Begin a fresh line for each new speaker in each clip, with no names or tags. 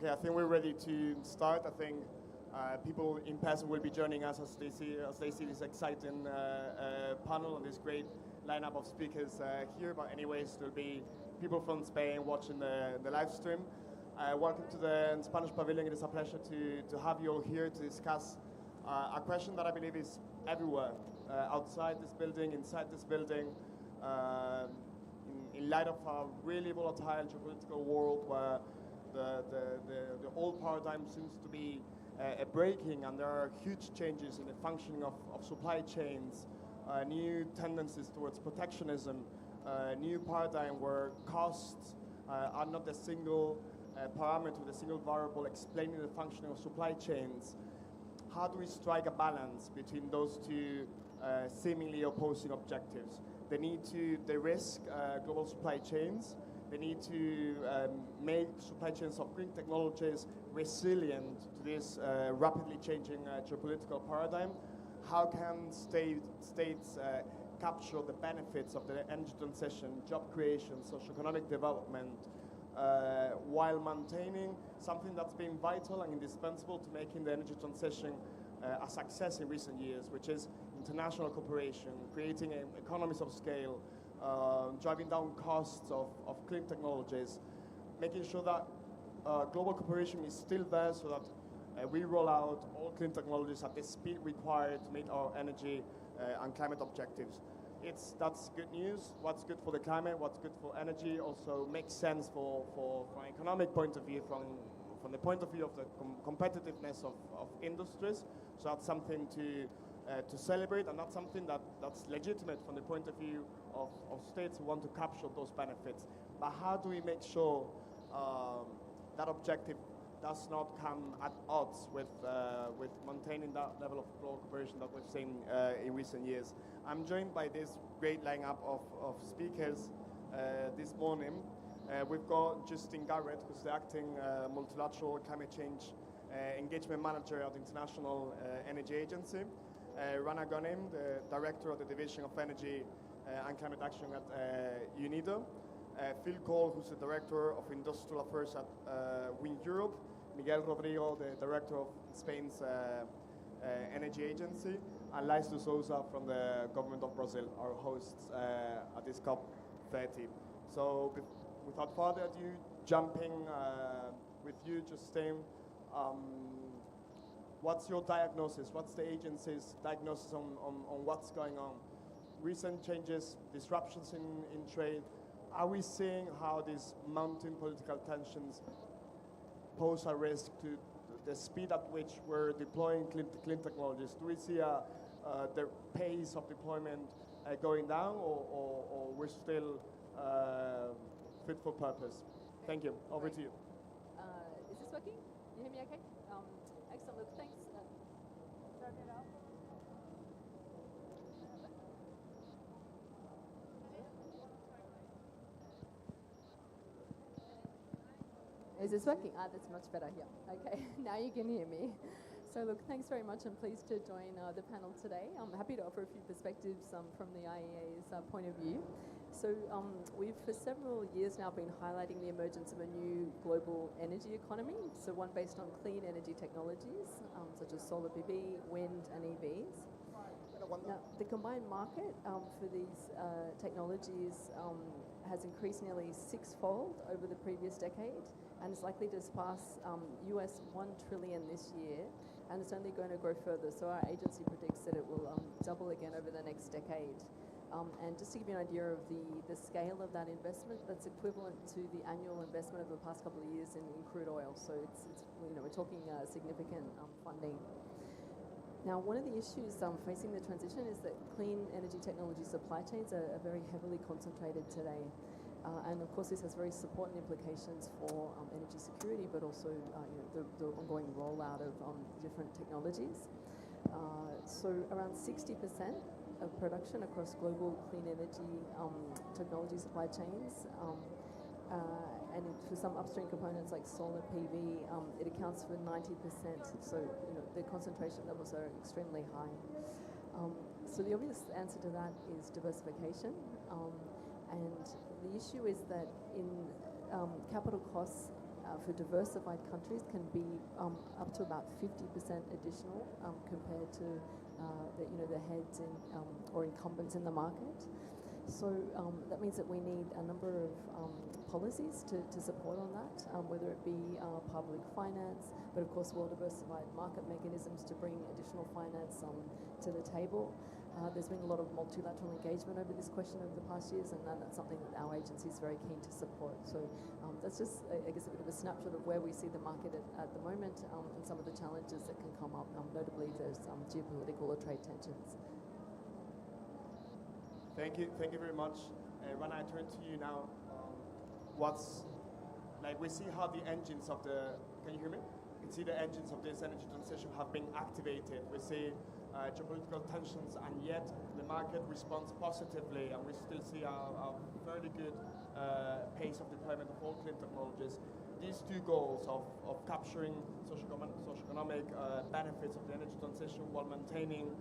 Okay, I think we're ready to start. I think people in person will be joining us as they see this exciting panel and this great lineup of speakers here. But anyways, there'll be people from Spain watching the live stream. Welcome to the Spanish Pavilion. It is a pleasure to have you all here to discuss a question that I believe is everywhere, outside this building, inside this building, in light of a really volatile geopolitical world where the old paradigm seems to be breaking, and there are huge changes in the functioning of supply chains, new tendencies towards protectionism, new paradigm where costs are not the single parameter, the single variable explaining the functioning of supply chains. How do we strike a balance between those two seemingly opposing objectives? The need to de-risk global supply chains, the need to make supply chains of green technologies resilient to this rapidly changing geopolitical paradigm. How can states capture the benefits of the energy transition, job creation, socioeconomic development, while maintaining something that's been vital and indispensable to making the energy transition a success in recent years, which is international cooperation, creating economies of scale, driving down costs of clean technologies, making sure that global cooperation is still there so that we roll out all clean technologies at the speed required to meet our energy and climate objectives. That's good news. What's good for the climate, what's good for energy also makes sense from an economic point of view, from the point of view of the competitiveness of industries. So that's something to celebrate, and that's something that's legitimate from the point of view of states who want to capture those benefits. But how do we make sure that objective does not come at odds with maintaining that level of global cooperation that we've seen in recent years? I'm joined by this great lineup of speakers this morning. We've got Justin Garrett, who's the acting multilateral climate change engagement manager at the International Energy Agency. Rana Ghanem, the director of the Division of Energy and Climate Action at UNIDO. Phil Cole, who's the director of Industrial Affairs at WindEurope. Miguel Rodrigo, the director of Spain's Energy Agency. And Lais de Souza from the government of Brazil, our hosts at this COP30. So without further ado, jumping with you, Justin. What's your diagnosis? What's the agency's diagnosis on what's going on? Recent changes, disruptions in trade. Are we seeing how these mounting political tensions pose a risk to the speed at which we're deploying clean technologies? Do we see the pace of deployment going down, or we're still fit for purpose? Thank you. Over to you.
Is this working? You hear me okay? Excellent. Look, thanks. Turn it up. Is this working? That's much better here. Okay, now you can hear me. So look, thanks very much. I'm pleased to join the panel today. I'm happy to offer a few perspectives from the IEA's point of view. So we've for several years now been highlighting the emergence of a new global energy economy, so one based on clean energy technologies, such as solar PV, wind and EVs. Now, the combined market for these technologies has increased nearly sixfold over the previous decade, and is likely to surpass US $1 trillion this year, and it's only going to grow further. So our agency predicts that it will double again over the next decade. And just to give you an idea of the scale of that investment, that's equivalent to the annual investment over the past couple of years in crude oil. So it's we're talking significant funding. Now, one of the issues facing the transition is that clean energy technology supply chains are very heavily concentrated today. And of course, this has very important implications for energy security, but also the ongoing rollout of different technologies. So around 60% of production across global clean energy technology supply chains, and for some upstream components like solar PV, it accounts for 90%. So the concentration levels are extremely high. So the obvious answer to that is diversification. And the issue is that in capital costs for diversified countries can be up to about 50% additional compared to the heads or incumbents in the market. So that means that we need a number of policies to support on that, whether it be public finance, but of course well-diversified market mechanisms to bring additional finance to the table. There's been a lot of multilateral engagement over this question over the past years, and that's something that our agency is very keen to support. So that's just, I guess, a bit of a snapshot of where we see the market at the moment and some of the challenges that can come up, notably if there's geopolitical or trade tensions.
Thank you very much. When I turn to you now, we see how the engines of can you hear me? You can see the engines of this energy transition have been activated. We see geopolitical tensions, and yet the market responds positively, and we still see a fairly good pace of deployment of all clean technologies. These two goals of capturing socioeconomic benefits of the energy transition while maintaining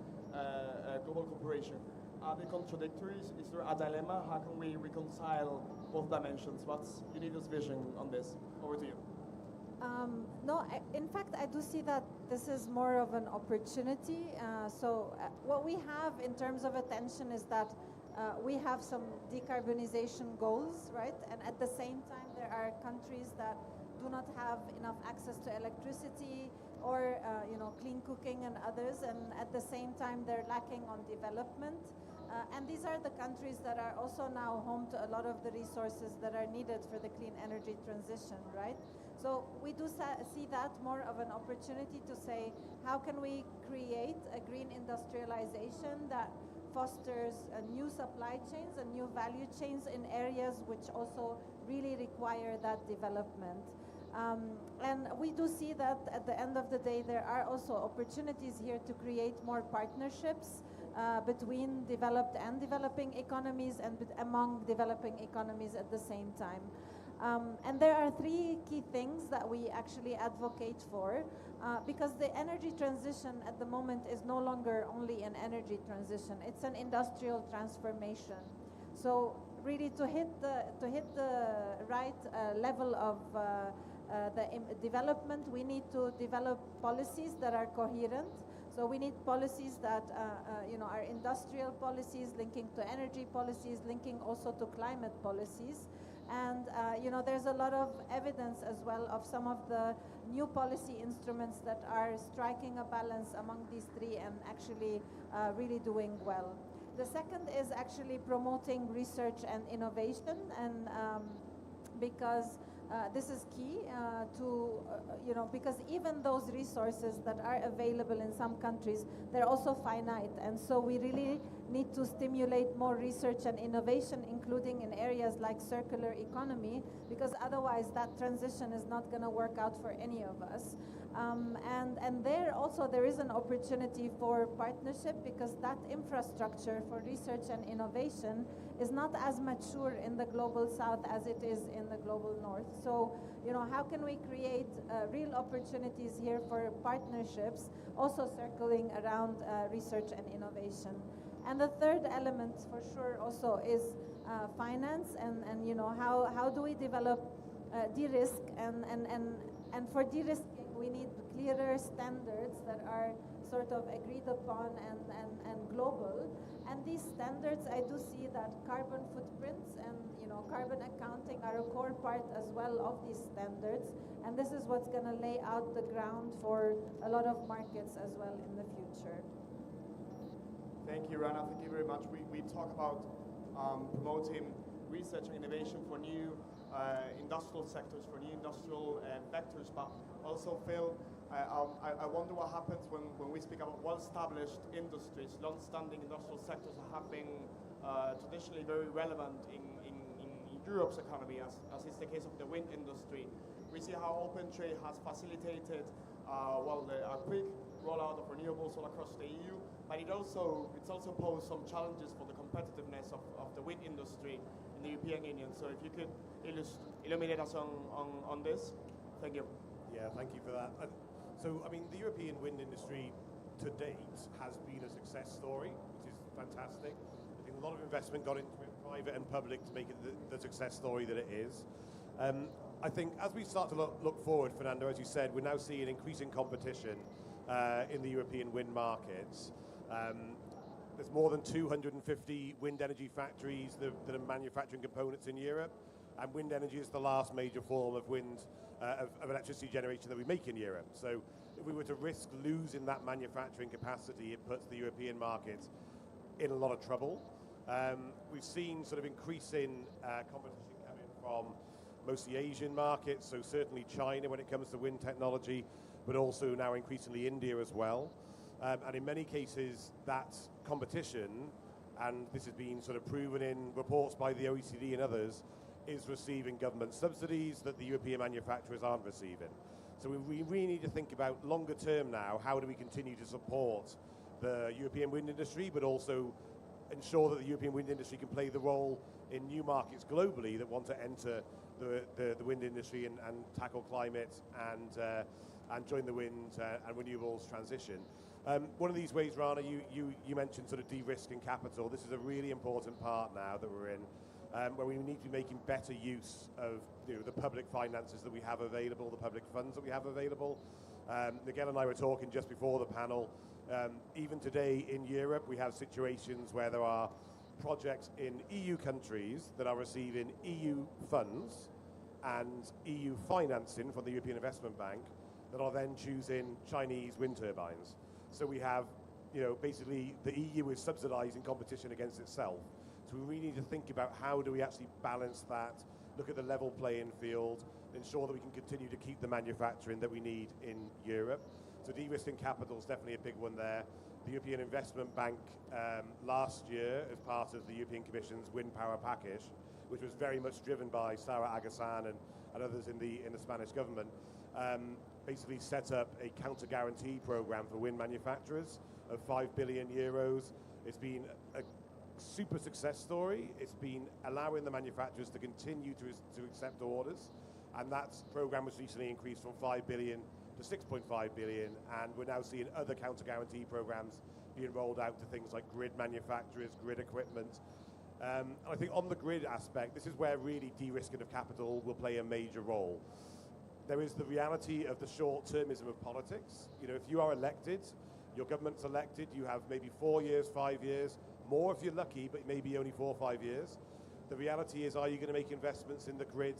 global cooperation, are they contradictory? Is there a dilemma? How can we reconcile both dimensions? What's UNIDO's vision on this? Over to you.
No, in fact, I do see that this is more of an opportunity. What we have in terms of attention is that we have some decarbonization goals, right? And at the same time, there are countries that do not have enough access to electricity or clean cooking and others, and at the same time, they're lacking on development. And these are the countries that are also now home to a lot of the resources that are needed for the clean energy transition, right? So we do see that more of an opportunity to say, how can we create a green industrialization that fosters new supply chains and new value chains in areas which also really require that development. And we do see that at the end of the day, there are also opportunities here to create more partnerships between developed and developing economies and among developing economies at the same time. And there are three key things that we actually advocate for because the energy transition at the moment is no longer only an energy transition, it's an industrial transformation. So really to hit the right level of the development, we need to develop policies that are coherent. So we need policies that are industrial policies linking to energy policies, linking also to climate policies. And there's a lot of evidence as well of some of the new policy instruments that are striking a balance among these three and actually really doing well. The second is actually promoting research and innovation, and because this is key because even those resources that are available in some countries, they're also finite. And so we really need to stimulate more research and innovation, including in areas like circular economy, because otherwise that transition is not going to work out for any of us. And there is an opportunity for partnership because that infrastructure for research and innovation is not as mature in the global south as it is in the global north. So, how can we create real opportunities here for partnerships, also circling around research and innovation? And the third element for sure also is finance and how do we develop de-risk and for de-risking we need clearer standards that are sort of agreed upon and global. And these standards, I do see that carbon footprints and carbon accounting are a core part as well of these standards. And this is what's going to lay out the ground for a lot of markets as well in the future.
Thank you, Rana. Thank you very much. We talk about promoting research and innovation for new industrial sectors, for new industrial vectors, but also Phil, I wonder what happens when we speak about well-established industries, long-standing industrial sectors that have been traditionally very relevant in Europe's economy, as is the case of the wind industry. We see how open trade has facilitated a quick rollout of renewables all across the EU, but it's also posed some challenges for the competitiveness of the wind industry in the European Union. So if you could illuminate us on this. Thank you.
Yeah, thank you for that. So, I mean, the European wind industry to date has been a success story, which is fantastic. I think a lot of investment got into it, private and public, to make it the success story that it is. I think as we start to look forward, Fernando, as you said, we're now seeing increasing competition in the European wind markets. There's more than 250 wind energy factories that are manufacturing components in Europe, and wind energy is the last major form of of electricity generation that we make in Europe. So if we were to risk losing that manufacturing capacity, it puts the European markets in a lot of trouble. We've seen sort of increasing competition coming from mostly Asian markets, so certainly China when it comes to wind technology, but also now increasingly India as well. And in many cases, that competition, and this has been sort of proven in reports by the OECD and others, is receiving government subsidies that the European manufacturers aren't receiving. So we really need to think about longer term now, how do we continue to support the European wind industry, but also ensure that the European wind industry can play the role in new markets globally that want to enter the wind industry and tackle climate and join the wind and renewables transition. One of these ways, Rana, you mentioned sort of de-risking capital. This is a really important part now that we're in, where we need to be making better use of the public finances that we have available, the public funds that we have available. Miguel and I were talking just before the panel. Even today in Europe, we have situations where there are projects in EU countries that are receiving EU funds and EU financing from the European Investment Bank that are then choosing Chinese wind turbines. So we have, basically the EU is subsidizing competition against itself. So we really need to think about how do we actually balance that, look at the level playing field, ensure that we can continue to keep the manufacturing that we need in Europe. So de-risking capital is definitely a big one there. The European Investment Bank last year, as part of the European Commission's wind power package, which was very much driven by Sara Agasan and others in the Spanish government, basically set up a counter-guarantee program for wind manufacturers of 5 billion euros. It's been a super success story. It's been allowing the manufacturers to continue to accept orders, and that program was recently increased from 5 billion to 6.5 billion, and we're now seeing other counter-guarantee programs being rolled out to things like grid manufacturers, grid equipment. And I think on the grid aspect, this is where really de-risking of capital will play a major role. There is the reality of the short-termism of politics. If you are elected, your government's elected, you have maybe 4 years, 5 years, more if you're lucky, but maybe only 4 or 5 years. The reality is, are you going to make investments in the grid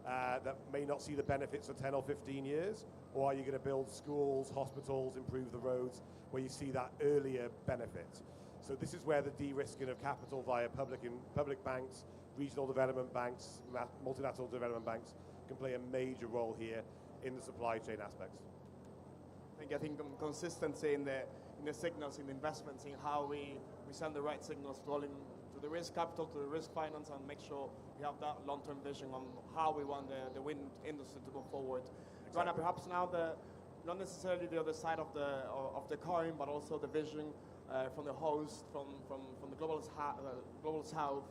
that may not see the benefits for 10 or 15 years? Or are you going to build schools, hospitals, improve the roads, where you see that earlier benefit? So this is where the de-risking of capital via public banks, regional development banks, multilateral development banks can play a major role here in the supply chain aspects.
I think consistency in the signals, in the investments, in how we send the right signals to the risk capital, to the risk finance, and make sure we have that long-term vision on how we want the wind industry to go forward.
Exactly.
Rana, perhaps now not necessarily the other side of the coin, but also the vision from the host, from the global south.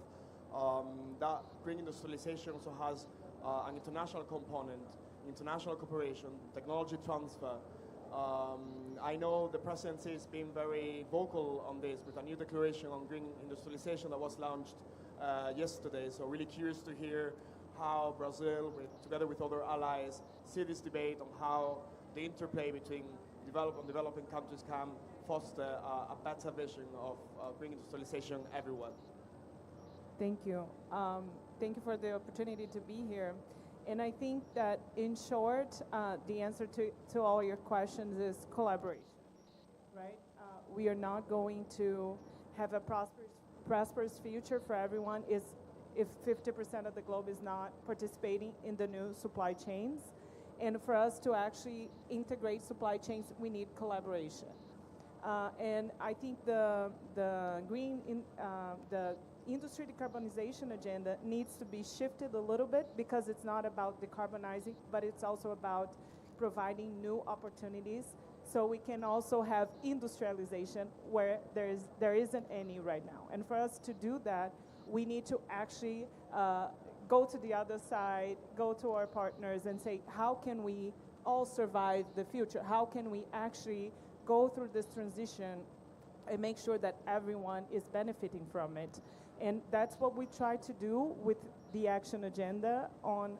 That green industrialization also has an international component, international cooperation, technology transfer. I know the presidency has been very vocal on this with a new declaration on green industrialization that was launched yesterday. So really curious to hear how Brazil, together with other allies, see this debate on how the interplay between developed and developing countries can foster a better vision of green industrialization everywhere.
Thank you. Thank you for the opportunity to be here. And I think that, in short, the answer to all your questions is collaboration, right? We are not going to have a prosperous future for everyone if 50% of the globe is not participating in the new supply chains. And for us to actually integrate supply chains, we need collaboration. And I think the industry decarbonization agenda needs to be shifted a little bit, because it's not about decarbonizing, but it's also about providing new opportunities, so we can also have industrialization where there isn't any right now. And for us to do that, we need to actually go to the other side, go to our partners and say, how can we all survive the future? How can we actually go through this transition and make sure that everyone is benefiting from it? And that's what we try to do with the action agenda on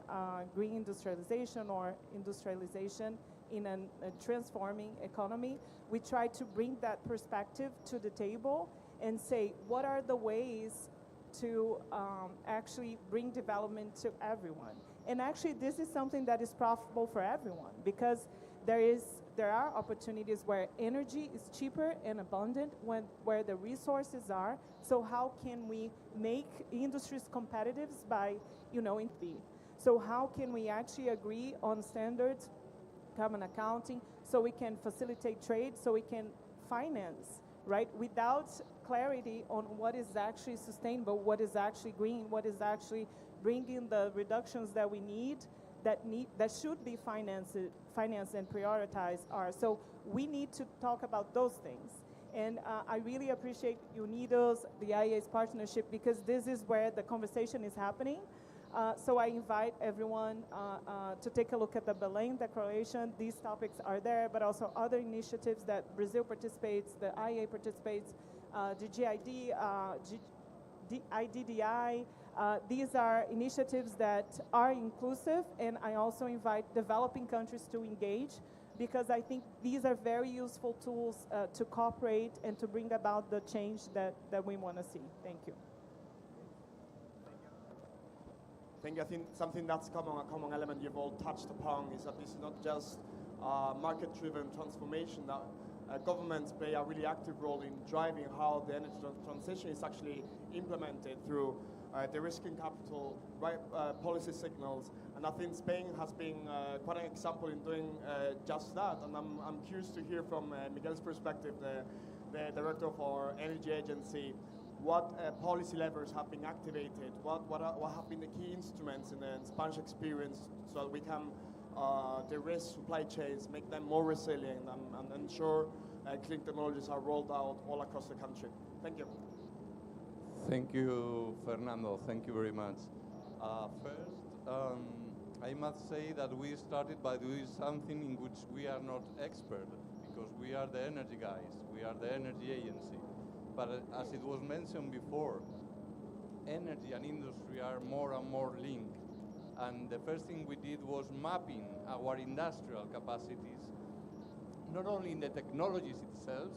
green industrialization or industrialization in a transforming economy. We try to bring that perspective to the table and say, what are the ways to actually bring development to everyone? And actually, this is something that is profitable for everyone, because there are opportunities where energy is cheaper and abundant where the resources are. So how can we make industries competitive by, so how can we actually agree on standards, common accounting, so we can facilitate trade, so we can finance, right? Without clarity on what is actually sustainable, what is actually green, what is actually bringing the reductions that we need, that should be financed and prioritized are. So we need to talk about those things. And I really appreciate UNIDO's, the IEA's partnership, because this is where the conversation is happening. So I invite everyone to take a look at the Belém Declaration. These topics are there, but also other initiatives that Brazil participates, the IEA participates, the GID, IDDI. These are initiatives that are inclusive, and I also invite developing countries to engage, because I think these are very useful tools to cooperate and to bring about the change that we want to see. Thank you.
I think something that's a common element you've all touched upon is that this is not just market-driven transformation, that governments play a really active role in driving how the energy transition is actually implemented through de-risking capital, right, policy signals. And I think Spain has been quite an example in doing just that. And I'm curious to hear from Miguel's perspective, the director of our energy agency, what policy levers have been activated, what have been the key instruments in the Spanish experience, so that we can de-risk supply chains, make them more resilient, and ensure clean technologies are rolled out all across the country. Thank you.
Thank you, Fernando. Thank you very much. First, I must say that we started by doing something in which we are not expert, because we are the energy guys, we are the energy agency. But as it was mentioned before, energy and industry are more and more linked. And the first thing we did was mapping our industrial capacities, not only in the technologies itself,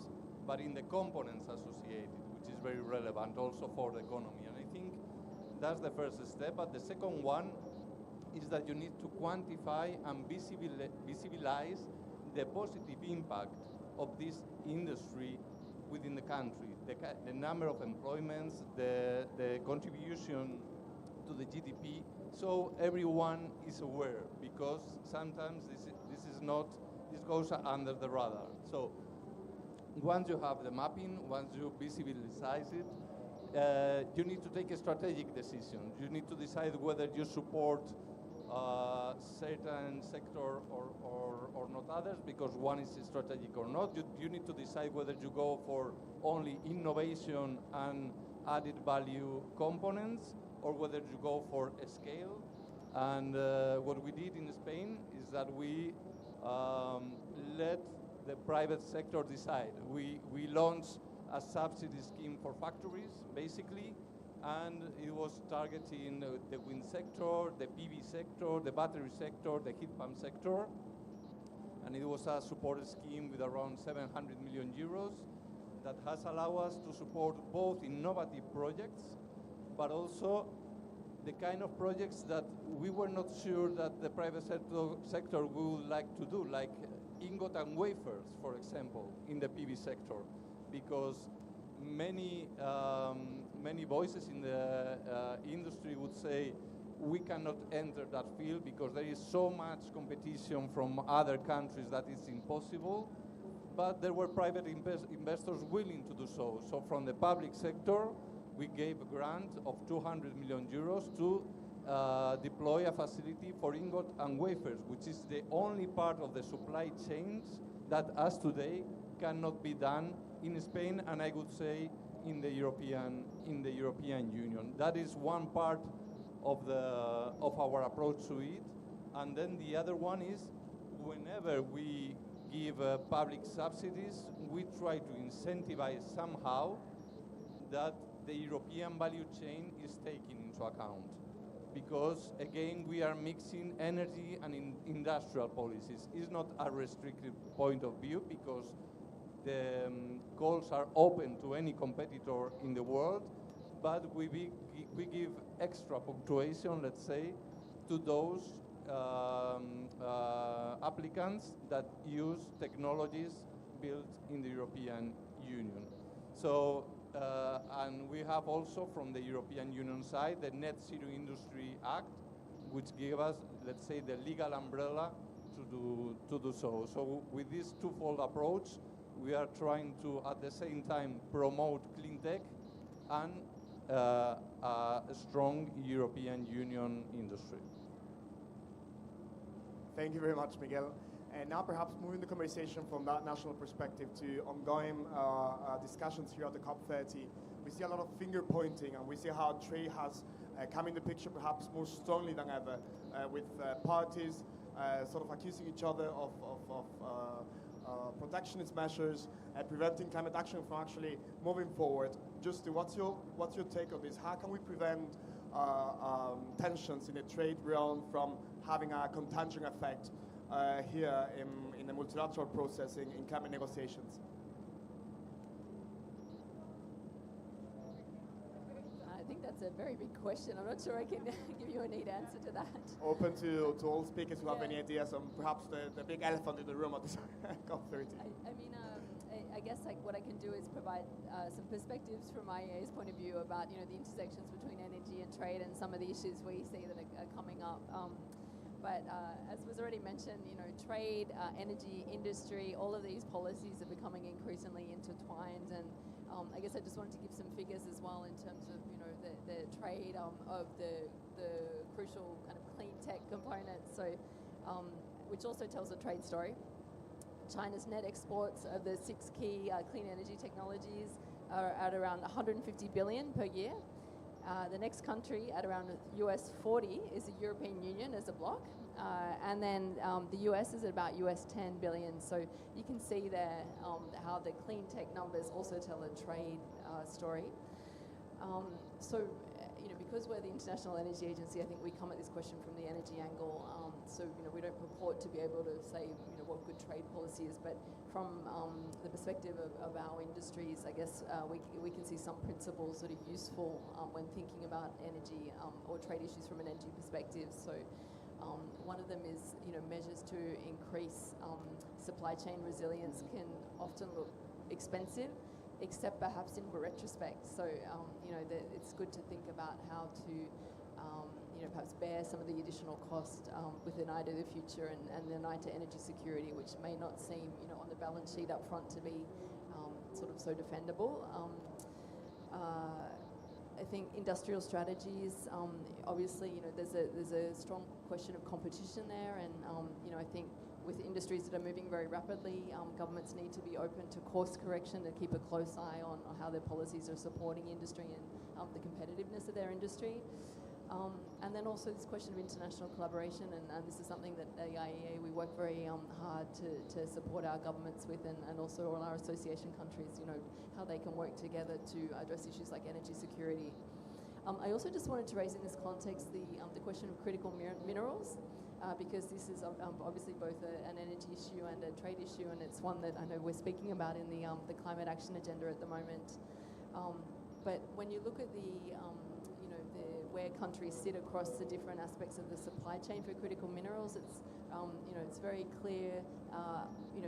but in the components associated, which is very relevant also for the economy. And I think that's the first step. But the second one is that you need to quantify and visibilize the positive impact of this industry within the country, the number of employments, the contribution to the GDP, so everyone is aware, because sometimes this goes under the radar. So once you have the mapping, once you visibilize it, you need to take a strategic decision. You need to decide whether you support certain sector or not others, because one is strategic or not. You need to decide whether you go for only innovation and added value components, or whether you go for a scale. And what we did in Spain is that we let the private sector decide. We launched a subsidy scheme for factories, basically, and it was targeting the wind sector, the PV sector, the battery sector, the heat pump sector. And it was a support scheme with around 700 million euros that has allowed us to support both innovative projects, but also the kind of projects that we were not sure that the private sector would like to do, like ingot and wafers, for example, in the PV sector, because many voices in the industry would say we cannot enter that field because there is so much competition from other countries that it's impossible. But there were private investors willing to do so. So from the public sector, we gave a grant of 200 million euros to deploy a facility for ingot and wafers, which is the only part of the supply chains that, as today, cannot be done in Spain, and I would say in the European Union. That is one part of our approach to it. And then the other one is, whenever we give public subsidies, we try to incentivize somehow that the European value chain is taken into account. because again we are mixing energy and industrial policies. It's not a restricted point of view because the calls are open to any competitor in the world, but we give extra punctuation, let's say, to those applicants that use technologies built in the European Union. So, and we have also from the European Union side the Net Zero Industry Act, which gives us, let's say, the legal umbrella to do so. So with this twofold approach, we are trying to, at the same time, promote clean tech and a strong European Union industry.
Thank you very much, Miguel. And now perhaps moving the conversation from that national perspective to ongoing discussions here at the COP30. We see a lot of finger pointing, and we see how trade has come in the picture perhaps more strongly than ever, with parties sort of accusing each other of protectionist measures, preventing climate action from actually moving forward. Just what's your take on this? How can we prevent tensions in the trade realm from having a contagion effect here in the multilateral process in climate negotiations?
I think that's a very big question. I'm not sure I can give you a neat answer to that.
Open to all speakers who have
Yeah.
any ideas on perhaps the big elephant in the room at this COP30.
I guess like what I can do is provide some perspectives from IEA's point of view about the intersections between energy and trade and some of the issues we see that are coming up. But as was already mentioned, trade, energy, industry, all of these policies are becoming increasingly intertwined. And I guess I just wanted to give some figures as well in terms of the trade of the crucial kind of clean tech components. So, which also tells a trade story. China's net exports of the 6 key clean energy technologies are at around 150 billion per year. The next country at around US 40 is the European Union as a bloc. And then the US is at about US 10 billion. So you can see there how the clean tech numbers also tell a trade story. Because we're the International Energy Agency, I think we come at this question from the energy angle. We don't purport to be able to say what good trade policy is, but from the perspective of our industries, I guess we can see some principles that are useful when thinking about energy or trade issues from an energy perspective. So one of them is measures to increase supply chain resilience can often look expensive, except perhaps in retrospect. So, it's good to think about how to, perhaps bear some of the additional cost with an eye to the future and an eye to energy security, which may not seem, on the balance sheet up front to be sort of so defendable. I think industrial strategies, obviously, there's a strong question of competition there, and I think with industries that are moving very rapidly, governments need to be open to course correction, to keep a close eye on how their policies are supporting industry and the competitiveness of their industry. And then also this question of international collaboration, and this is something that at the IEA we work very hard to support our governments with, and also all our association countries, how they can work together to address issues like energy security. I also just wanted to raise in this context the question of critical minerals, because this is obviously both an energy issue and a trade issue, and it's one that I know we're speaking about in the climate action agenda at the moment. But when you look at where countries sit across the different aspects of the supply chain for critical minerals, it's very clear.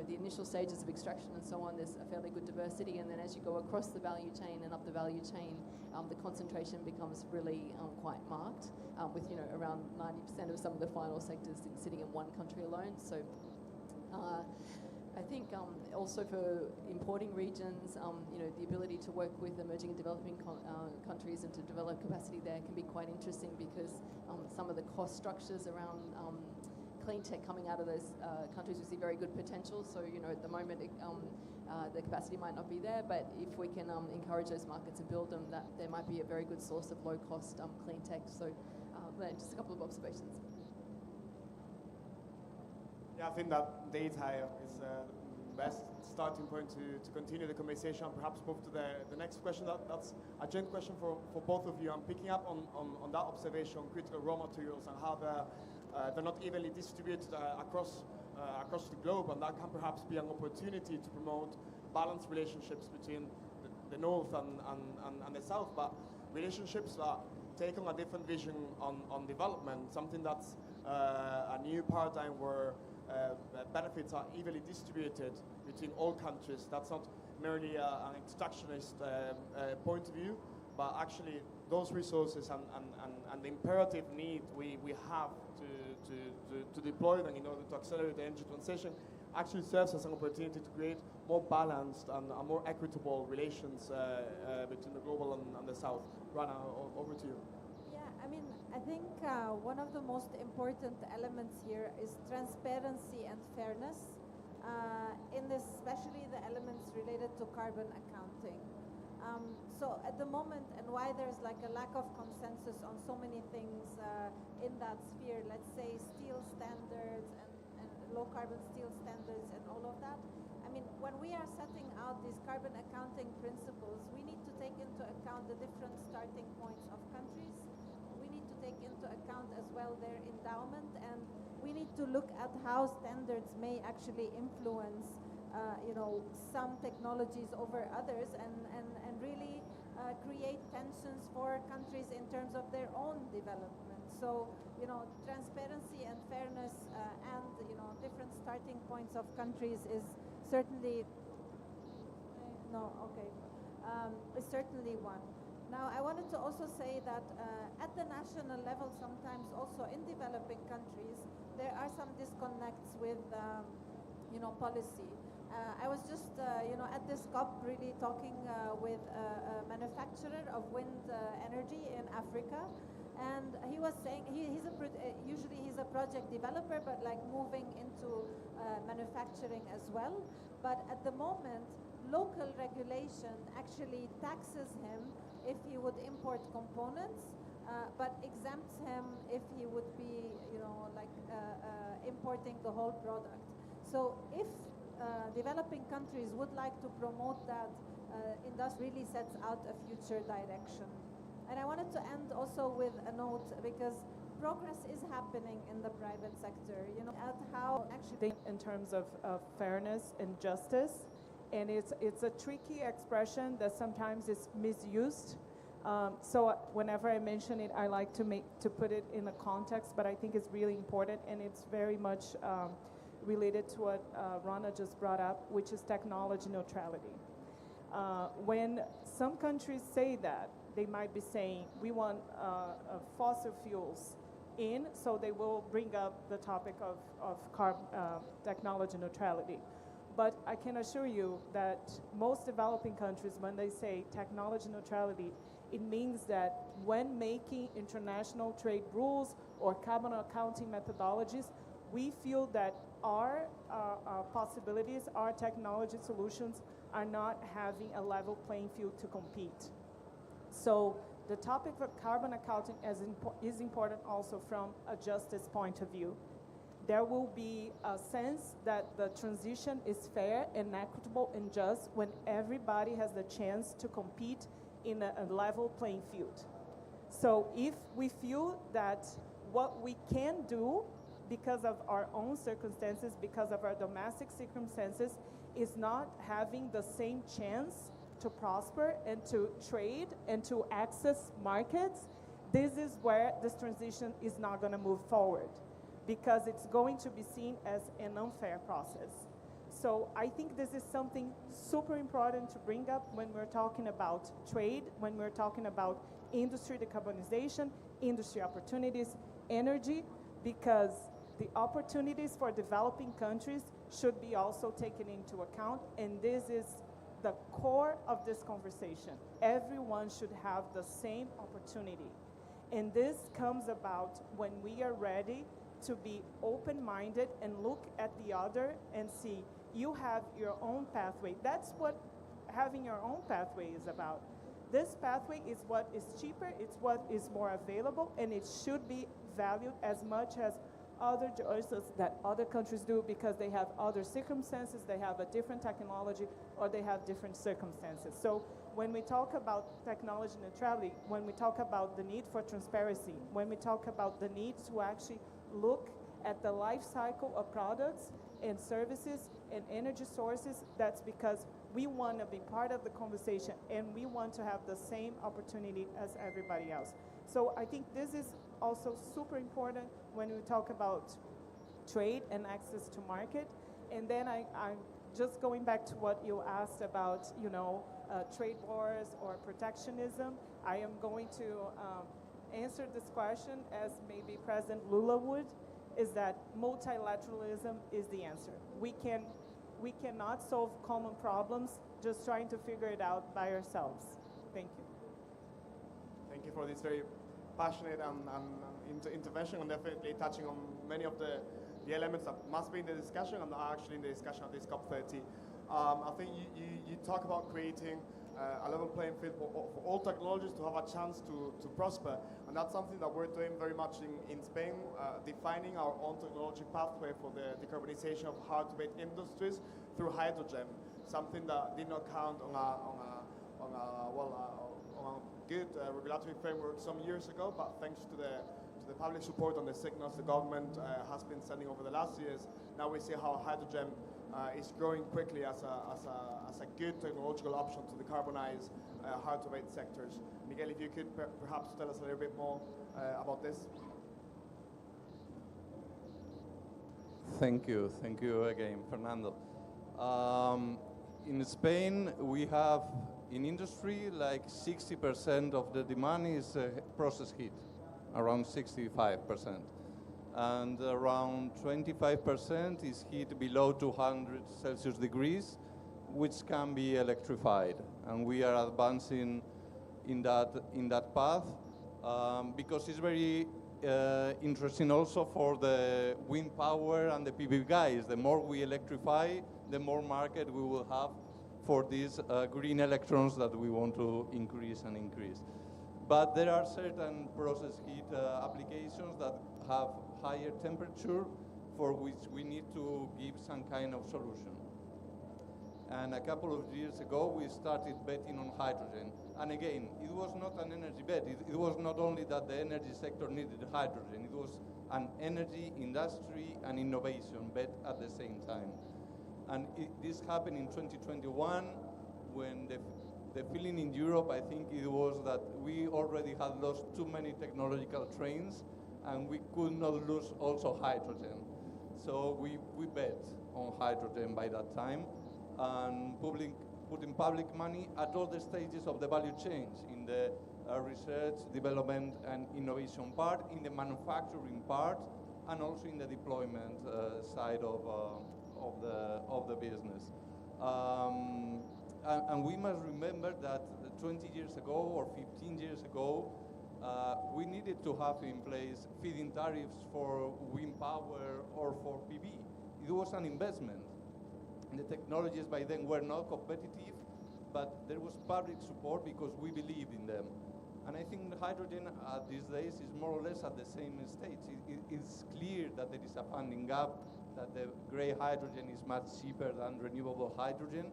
The initial stages of extraction and so on, there's a fairly good diversity, and then as you go across the value chain and up the value chain, the concentration becomes really quite marked, with around 90% of some of the final sectors sitting in one country alone. So I think also for importing regions, the ability to work with emerging and developing countries and to develop capacity there can be quite interesting, because some of the cost structures around clean tech coming out of those countries, we see very good potential. So at the moment the capacity might not be there, but if we can encourage those markets and build them, that there might be a very good source of low cost clean tech. So just a couple of observations.
Yeah, I think that data is best starting point to continue the conversation and perhaps move to the next question. That's a joint question for both of you. I'm picking up on that observation on critical raw materials and how they're not evenly distributed across the globe, and that can perhaps be an opportunity to promote balanced relationships between the north and the south, but relationships that take on a different vision on development, something that's a new paradigm where benefits are evenly distributed between all countries. That's not merely an extractionist point of view, but actually those resources and the imperative need we have to deploy them in order to accelerate the energy transition actually serves as an opportunity to create more balanced and more equitable relations between the global and the south. Rana, over to you.
Yeah, I mean, I think one of the most important elements here is transparency and fairness, in this, especially the elements related to carbon accounting. So at the moment, and why there's like a lack of consensus on so many things in that sphere, let's say steel standards and low carbon steel standards and all of that. I mean, when we are setting out these carbon accounting principles, we need to take into account the different starting points of countries. We need to take into account as well their endowment, and we need to look at how standards may actually influence some technologies over others, and really create tensions for countries in terms of their own development. So, transparency and fairness and, different starting points of countries is certainly, is certainly one. Now, I wanted to also say that at the national level, sometimes also in developing countries, there are some disconnects with, policy. I was just, at this COP really talking with a manufacturer of wind energy in Africa, and he was saying usually he's a project developer, but like moving into manufacturing as well. But at the moment, local regulation actually taxes him if he would import components, but exempts him if he would be, importing the whole product. So if developing countries would like to promote that, industry really sets out a future direction. And I wanted to end also with a note, because progress is happening in the private sector, at how actually
In terms of fairness and justice, and it's a tricky expression that sometimes is misused. So whenever I mention it, I like to put it in a context, but I think it's really important, and it's very much related to what Rana just brought up, which is technology neutrality. When some countries say that, they might be saying, we want fossil fuels in, so they will bring up the topic of technology neutrality. But I can assure you that most developing countries, when they say technology neutrality, it means that when making international trade rules or carbon accounting methodologies, we feel that our possibilities, our technology solutions are not having a level playing field to compete. So the topic of carbon accounting is important also from a justice point of view. There will be a sense that the transition is fair and equitable and just when everybody has the chance to compete in a level playing field. So if we feel that what we can do because of our own circumstances, because of our domestic circumstances, is not having the same chance to prosper and to trade and to access markets, this is where this transition is not going to move forward, because it's going to be seen as an unfair process. So I think this is something super important to bring up when we're talking about trade, when we're talking about industry decarbonization, industry opportunities, energy, because the opportunities for developing countries should be also taken into account, and this is the core of this conversation. Everyone should have the same opportunity. And this comes about when we are ready to be open-minded and look at the other and see, you have your own pathway. That's what having your own pathway is about. This pathway is what is cheaper, it's what is more available, and it should be valued as much as other choices that other countries do because they have other circumstances, they have a different technology, or they have different circumstances. So when we talk about technology neutrality, when we talk about the need for transparency, when we talk about the need to actually look at the life cycle of products and services and energy sources, that's because we want to be part of the conversation and we want to have the same opportunity as everybody else. So I think this is also super important when we talk about trade and access to market. And then I'm just going back to what you asked about, trade wars or protectionism. I am going to answer this question as maybe President Lula would, is that multilateralism is the answer. We cannot solve common problems just trying to figure it out by ourselves. Thank you.
Thank you for this very passionate and intervention, and definitely touching on many of the elements that must be in the discussion and are actually in the discussion of this COP30. I think you talk about creating a level playing field for all technologies to have a chance to prosper, and that's something that we're doing very much in Spain, defining our own technology pathway for the decarbonization of hard-to-abate industries through hydrogen, something that did not count on a good regulatory framework some years ago, but thanks to the public support and the signals the government has been sending over the last years, now we see how hydrogen is growing quickly as a good technological option to decarbonize hard-to-abate sectors. Miguel, if you could perhaps tell us a little bit more about this.
Thank you again, Fernando. In Spain, we have in industry like 60% of the demand is process heat, around 65%. And around 25% is heat below 200 Celsius degrees, which can be electrified. And we are advancing in that path because it's very interesting also for the wind power and the PV guys. The more we electrify, the more market we will have for these green electrons that we want to increase and increase. But there are certain process heat applications that have higher temperature for which we need to give some kind of solution. And a couple of years ago, we started betting on hydrogen. And again, it was not an energy bet. It was not only that the energy sector needed hydrogen, it was an energy, industry, and innovation bet at the same time. And this happened in 2021 when the feeling in Europe, I think it was that we already had lost too many technological trains and we could not lose also hydrogen. So we bet on hydrogen by that time and putting public money at all the stages of the value chain, in the research, development, and innovation part, in the manufacturing part, and also in the deployment side of the business. And we must remember that 20 years ago or 15 years ago, we needed to have in place feed-in tariffs for wind power or for PV. It was an investment. The technologies by then were not competitive, but there was public support because we believe in them. And I think hydrogen these days is more or less at the same stage. It's clear that there is a funding gap, that the gray hydrogen is much cheaper than renewable hydrogen,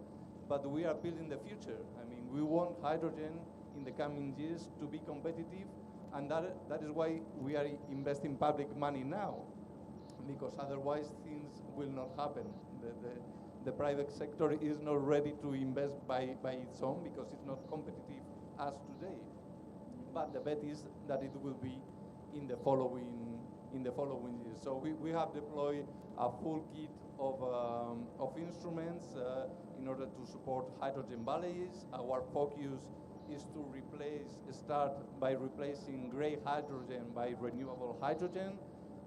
but we are building the future. I mean, we want hydrogen in the coming years to be competitive, and that is why we are investing public money now, because otherwise things will not happen. The private sector is not ready to invest by its own because it's not competitive as today. But the bet is that it will be in the following years. So we have deployed a full kit of instruments in order to support hydrogen valleys. Our focus is to start by replacing gray hydrogen by renewable hydrogen.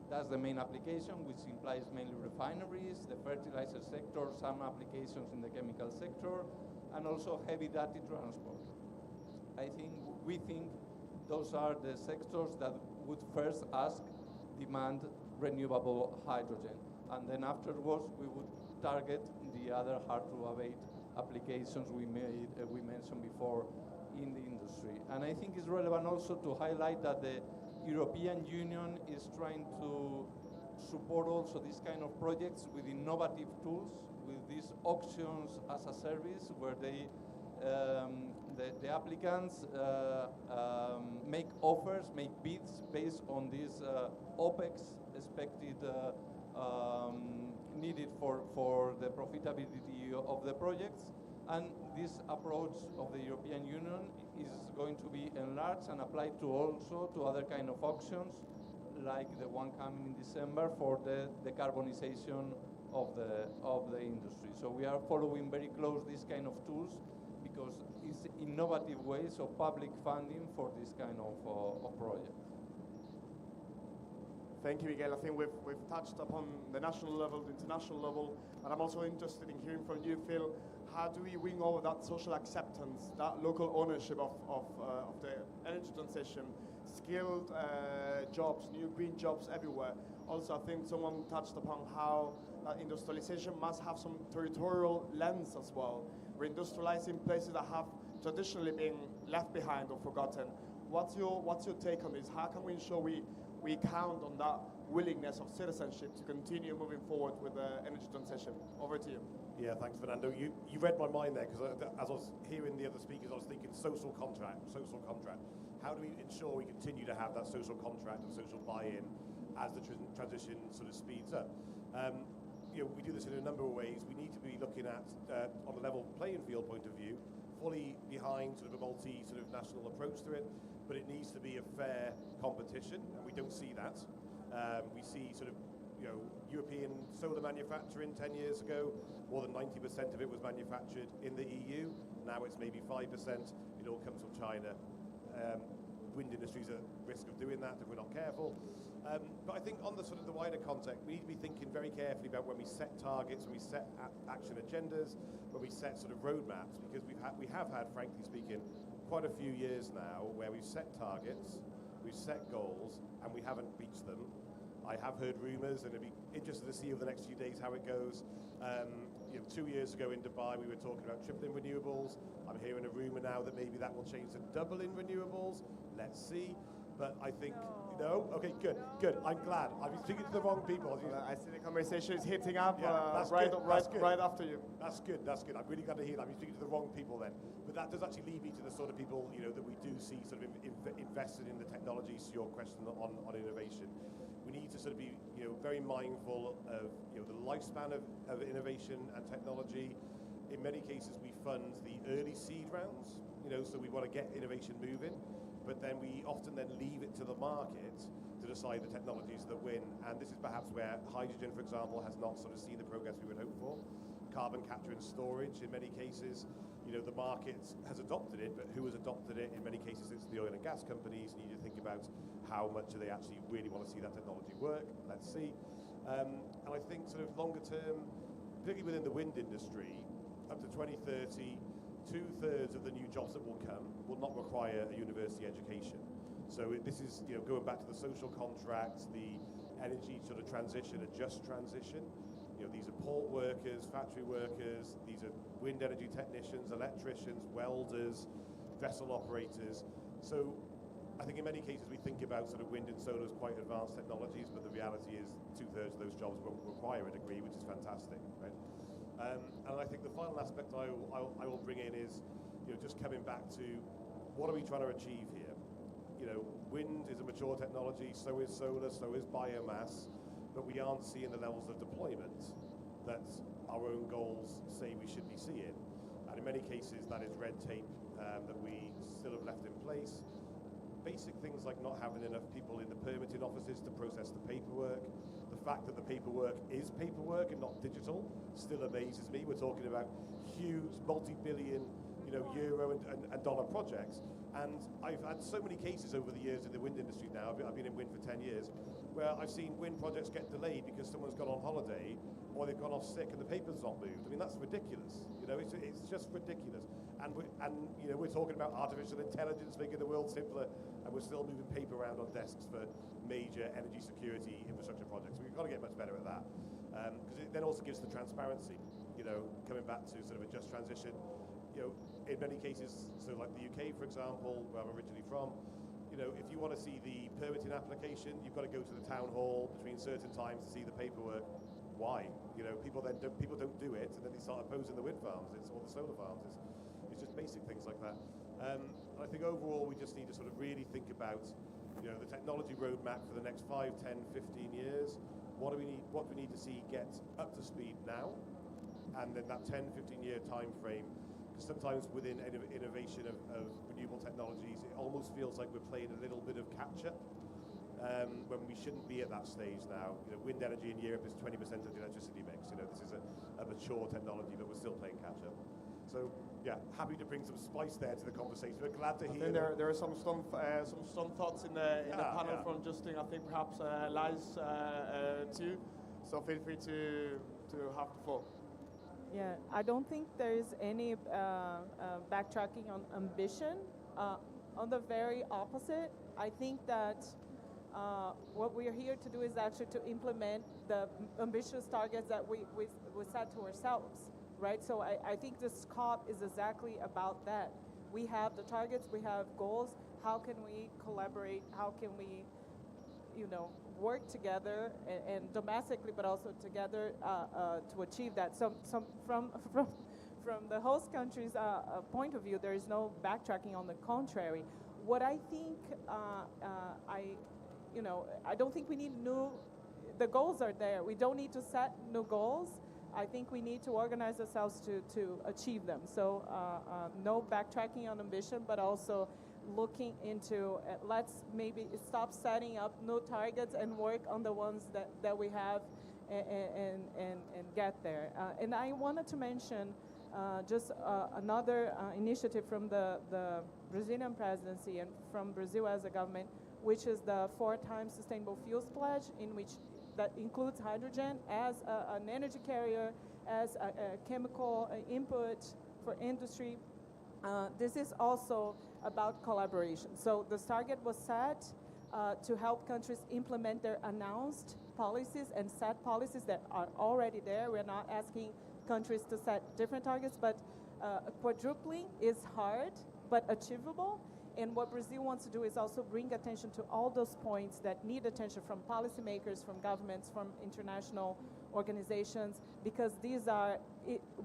That's the main application, which implies mainly refineries, the fertilizer sector, some applications in the chemical sector, and also heavy duty transport. We think those are the sectors that would first demand renewable hydrogen. And then afterwards, we would target the other hard-to-abate applications we mentioned before in the industry. And I think it's relevant also to highlight that the European Union is trying to support also this kind of projects with innovative tools, with these auctions as a service where the applicants make offers, make bids based on this OPEX expected needed for the profitability of the projects. And this approach of the European Union is going to be enlarged and applied to also to other kind of auctions, like the one coming in December for the decarbonization of the industry. So we are following very close these kind of tools because it's innovative ways of public funding for this kind of project.
Thank you, Miguel. I think we've touched upon the national level, the international level, and I'm also interested in hearing from you, Phil. How do we win over that social acceptance, that local ownership of the energy transition, skilled jobs, new green jobs everywhere? Also, I think someone touched upon how that industrialization must have some territorial lens as well. We're industrializing places that have traditionally been left behind or forgotten. What's your take on this? How can we ensure we count on that willingness of citizenship to continue moving forward with the energy transition? Over to you.
Yeah, thanks, Fernando. You read my mind there, because as I was hearing the other speakers, I was thinking social contract. How do we ensure we continue to have that social contract and social buy-in as the transition sort of speeds up? We do this in a number of ways. We need to be looking at, on a level playing field point of view, fully behind sort of a multi-national approach to it, but it needs to be a fair competition, and we don't see that. We see sort of European solar manufacturing 10 years ago, more than 90% of it was manufactured in the EU. Now it's maybe 5%. It all comes from China. Wind industry is at risk of doing that if we're not careful. But I think on the sort of the wider context, we need to be thinking very carefully about when we set targets, when we set action agendas, when we set sort of roadmaps, because we have had, frankly speaking, quite a few years now where we've set targets, we've set goals, and we haven't reached them. I have heard rumours, and it'd be interesting to see over the next few days how it goes. 2 years ago in Dubai, we were talking about tripling renewables. I'm hearing a rumour now that maybe that will change to doubling renewables. Let's see. But I think, no? Okay, good. I'm glad. I've been speaking to the wrong people.
I see the conversation is heating up
right
after you.
That's good. I'm really glad to hear that. I've been speaking to the wrong people then. But that does actually lead me to the sort of people, that we do see sort of invested in the technologies, to your question on innovation. We need to sort of be, very mindful of, the lifespan of innovation and technology. In many cases, we fund the early seed rounds, so we want to get innovation moving, but then we often then leave it to the market to decide the technologies that win. And this is perhaps where hydrogen, for example, has not sort of seen the progress we would hope for. Carbon capture and storage, in many cases, the market has adopted it, but who has adopted it? In many cases, it's the oil and gas companies. You need to think about how much do they actually really want to see that technology work. Let's see. And I think sort of longer term, particularly within the wind industry, up to 2030, 2/3 of the new jobs that will come will not require a university education. So this is, going back to the social contracts, the energy sort of transition, a just transition. These are port workers, factory workers, these are wind energy technicians, electricians, welders, vessel operators. So I think in many cases we think about sort of wind and solar as quite advanced technologies, but the reality is 2/3 of those jobs will require a degree, which is fantastic, right? And I think the final aspect I will bring in is, just coming back to what are we trying to achieve here? Wind is a mature technology, so is solar, so is biomass, but we aren't seeing the levels of deployment that our own goals say we should be seeing. And in many cases, that is red tape that we still have left in place. Basic things like not having enough people in the permitting offices to process the paperwork. The fact that the paperwork is paperwork and not digital still amazes me. We're talking about huge multi-billion, euro and dollar projects. And I've had so many cases over the years in the wind industry now, I've been in wind for 10 years, where I've seen wind projects get delayed because someone's gone on holiday or they've gone off sick and the paper's not moved. I mean, that's ridiculous. It's just ridiculous. And we're talking about artificial intelligence making the world simpler, and we're still moving paper around on desks for major energy security infrastructure projects. We've got to get much better at that, because it then also gives the transparency. Coming back to sort of a just transition. In many cases, so like the UK, for example, where I'm originally from, you know, if you want to see the permitting application, you've got to go to the town hall between certain times to see the paperwork. Why? You know, people don't do it, and then they start opposing the wind farms, or the solar farms. It's just basic things like that. I think overall we just need to sort of really think about, you know, the technology roadmap for the next 5, 10, 15 years. What do we need to see get up to speed now, and then that 10, 15-year time frame. Because sometimes within innovation of renewable technologies, it almost feels like we're playing a little bit of catch-up when we shouldn't be at that stage now. You know, wind energy in Europe is 20% of the electricity mix. You know, this is a mature technology, but we're still playing catch-up. So, yeah, happy to bring some spice there to the conversation. We're glad to hear.
I think there are some strong thoughts in the panel from Justin. I think perhaps Lars too. So feel free to have the floor.
Yeah, I don't think there is any backtracking on ambition. On the very opposite, I think that what we are here to do is actually to implement the ambitious targets that we set to ourselves, right? So I think this COP is exactly about that. We have the targets, we have goals. How can we collaborate? How can we, you know, work together and domestically, but also together to achieve that. So from the host country's point of view, there is no backtracking. On the contrary, what I think I don't think we need new. The goals are there. We don't need to set new goals. I think we need to organize ourselves to achieve them. So no backtracking on ambition, but also looking into let's maybe stop setting up new targets and work on the ones that we have and get there. And I wanted to mention just another initiative from the Brazilian presidency and from Brazil as a government, which is the 4x Sustainable Fuels Pledge, in which that includes hydrogen as an energy carrier, as a chemical input for industry. This is also about collaboration. So the target was set to help countries implement their announced policies and set policies that are already there. We're not asking countries to set different targets, but quadrupling is hard, but achievable. And what Brazil wants to do is also bring attention to all those points that need attention from policymakers, from governments, from international organizations, because these are,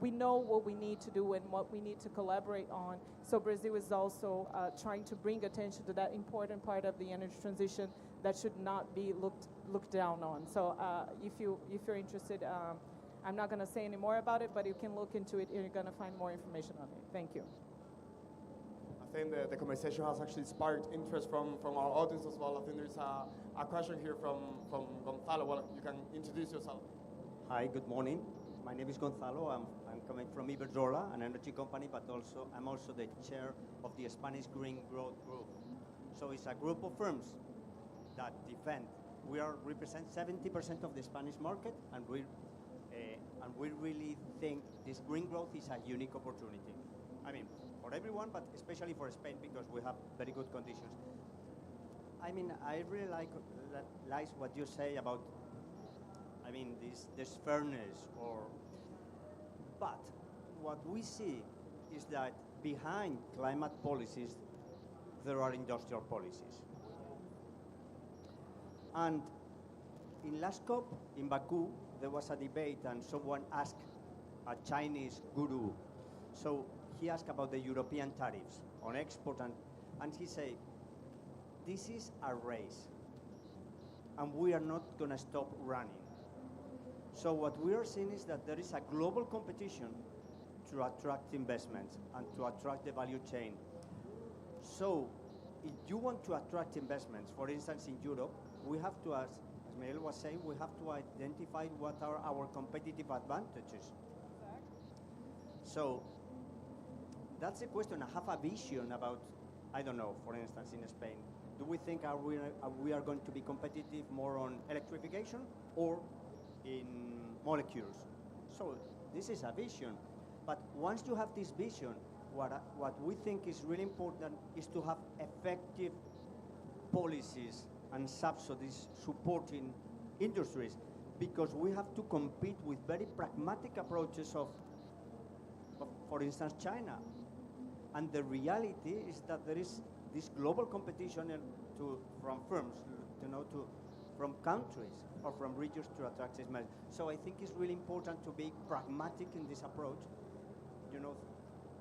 we know what we need to do and what we need to collaborate on. So Brazil is also trying to bring attention to that important part of the energy transition that should not be looked down on. So if you're interested, I'm not going to say any more about it, but you can look into it and you're going to find more information on it. Thank you.
I think the conversation has actually sparked interest from our audience as well. I think there's a question here from Gonzalo. Well, you can introduce yourself.
Hi, good morning. My name is Gonzalo. I'm coming from Iberdrola, an energy company, but I'm also the chair of the Spanish Green Growth Group. So it's a group of firms that defend. We represent 70% of the Spanish market, and we really think this green growth is a unique opportunity. I mean, for everyone, but especially for Spain, because we have very good conditions. I mean, I really like what you say about, I mean, this fairness, but what we see is that behind climate policies, there are industrial policies. And in last COP in Baku, there was a debate and someone asked a Chinese guru, so he asked about the European tariffs on export, and he said, this is a race, and we are not going to stop running. So what we are seeing is that there is a global competition to attract investments and to attract the value chain. So if you want to attract investments, for instance, in Europe, we have to, as Miguel was saying, we have to identify what are our competitive advantages. So that's a question. I have a vision about, I don't know, for instance, in Spain, do we think we are going to be competitive more on electrification or in molecules? So this is a vision. But once you have this vision, what we think is really important is to have effective policies and subsidies supporting industries, because we have to compete with very pragmatic approaches of for instance, China. And the reality is that there is this global competition from firms, from countries or from regions to attract this money. So I think it's really important to be pragmatic in this approach,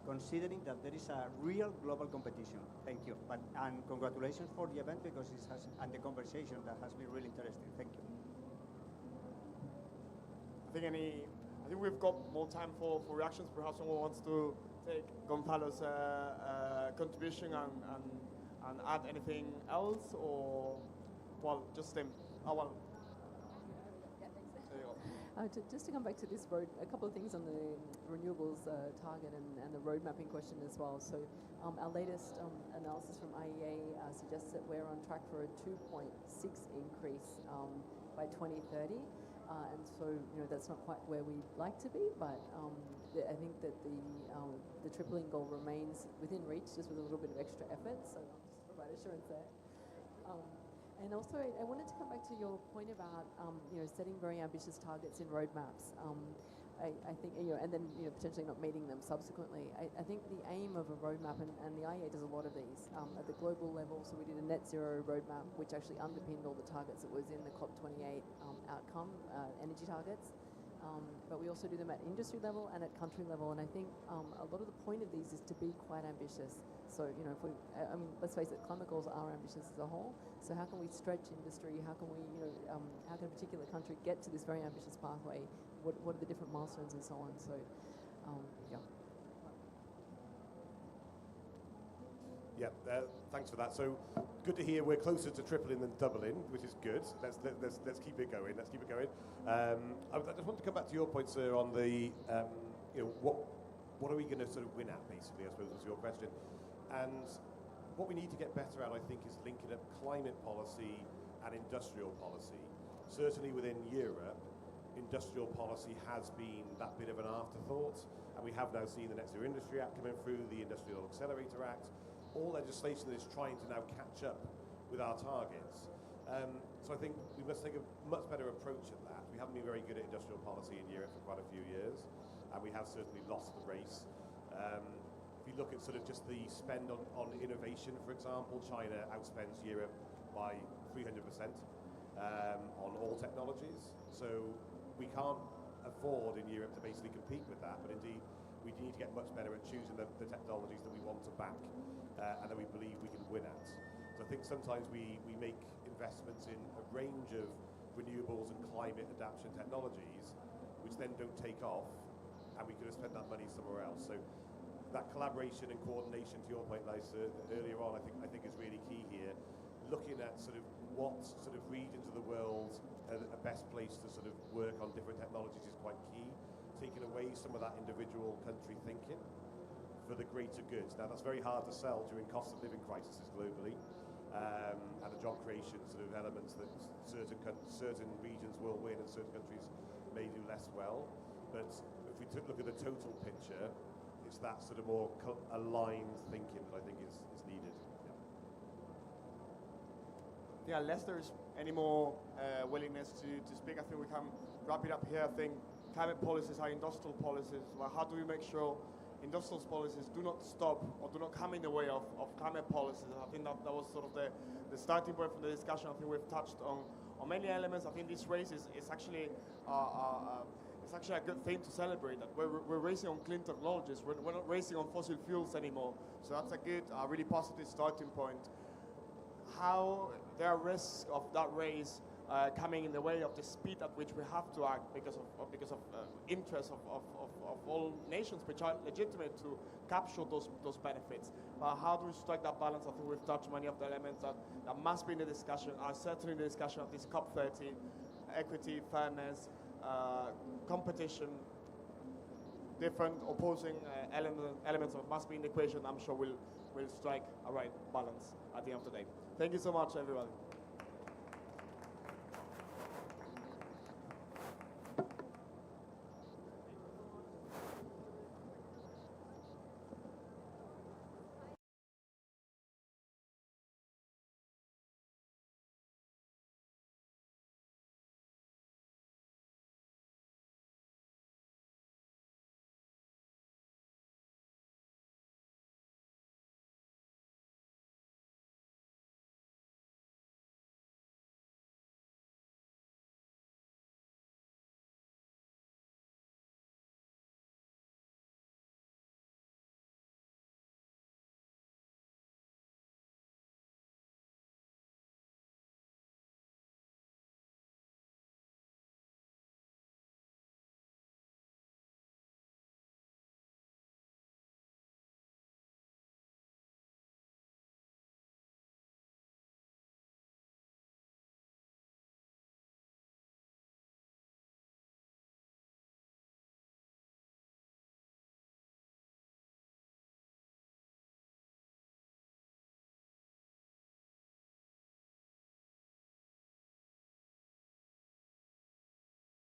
considering that there is a real global competition. Thank you. And congratulations for the event because and the conversation that has been really interesting. Thank you.
I think we've got more time for reactions. Perhaps someone wants to take Gonzalo's contribution and add anything else, or just him. Well. There you go.
Just to come back to this road, a couple of things on the renewables target and the road mapping question as well. So our latest analysis from IEA suggests that we're on track for a 2.6 increase by 2030. And so, that's not quite where we'd like to be, but I think that the tripling goal remains within reach, just with a little bit of extra effort. So I'll just provide assurance there. And also, I wanted to come back to your point about setting very ambitious targets in roadmaps. I think, and then potentially not meeting them subsequently. I think the aim of a roadmap, and the IEA does a lot of these at the global level. So we did a net zero roadmap, which actually underpinned all the targets that was in the COP28 outcome energy targets. But we also do them at industry level and at country level. And I think a lot of the point of these is to be quite ambitious. So if we, let's face it, climate goals are ambitious as a whole. So how can we stretch industry? How can we, how can a particular country get to this very ambitious pathway? What are the different milestones and so on? So, yeah.
Yeah, thanks for that. So good to hear we're closer to tripling than doubling, which is good. Let's keep it going. Let's keep it going. I just want to come back to your point, sir, on the what are we going to sort of win at, basically, I suppose was your question. And what we need to get better at, I think, is linking up climate policy and industrial policy. Certainly within Europe, industrial policy has been that bit of an afterthought, and we have now seen the Net Zero Industry Act coming through, the Industrial Accelerator Act, all legislation that is trying to now catch up with our targets. So I think we must take a much better approach at that. We haven't been very good at industrial policy in Europe for quite a few years, and we have certainly lost the race. If you look at sort of just the spend on innovation, for example, China outspends Europe by 300% on all technologies. So we can't afford in Europe to basically compete with that, but indeed we need to get much better at choosing the technologies that we want to back and that we believe we can win at. So I think sometimes we make investments in a range of renewables and climate adaptation technologies which then don't take off, and we could have spent that money somewhere else. So that collaboration and coordination, to your point, Lisa, earlier on, I think is really key here. Looking at sort of what sort of regions of the world are best placed to sort of work on different technologies is quite key. Taking away some of that individual country thinking for the greater goods. Now that's very hard to sell during cost of living crises globally, and the job creation sort of elements that certain regions will win and certain countries may do less well. But if we look at the total picture, it's that sort of more aligned thinking that I think is needed.
Yeah, unless there's any more willingness to speak, I think we can wrap it up here. I think climate policies are industrial policies. Well, how do we make sure industrial policies do not stop or do not come in the way of climate policies? I think that was sort of the starting point for the discussion. I think we've touched on many elements. I think this race is actually it's actually a good thing to celebrate. That we're racing on clean technologies. We're not racing on fossil fuels anymore. So that's a good, really positive starting point. How there are risks of that race coming in the way of the speed at which we have to act because of interests of all nations, which are legitimate to capture those benefits. But how do we strike that balance? I think we've touched many of the elements that must be in the discussion, are certainly in the discussion of this COP30, equity, fairness, competition, different opposing elements of must be in the equation. I'm sure we'll strike a right balance at the end of the day. Thank you so much, everybody.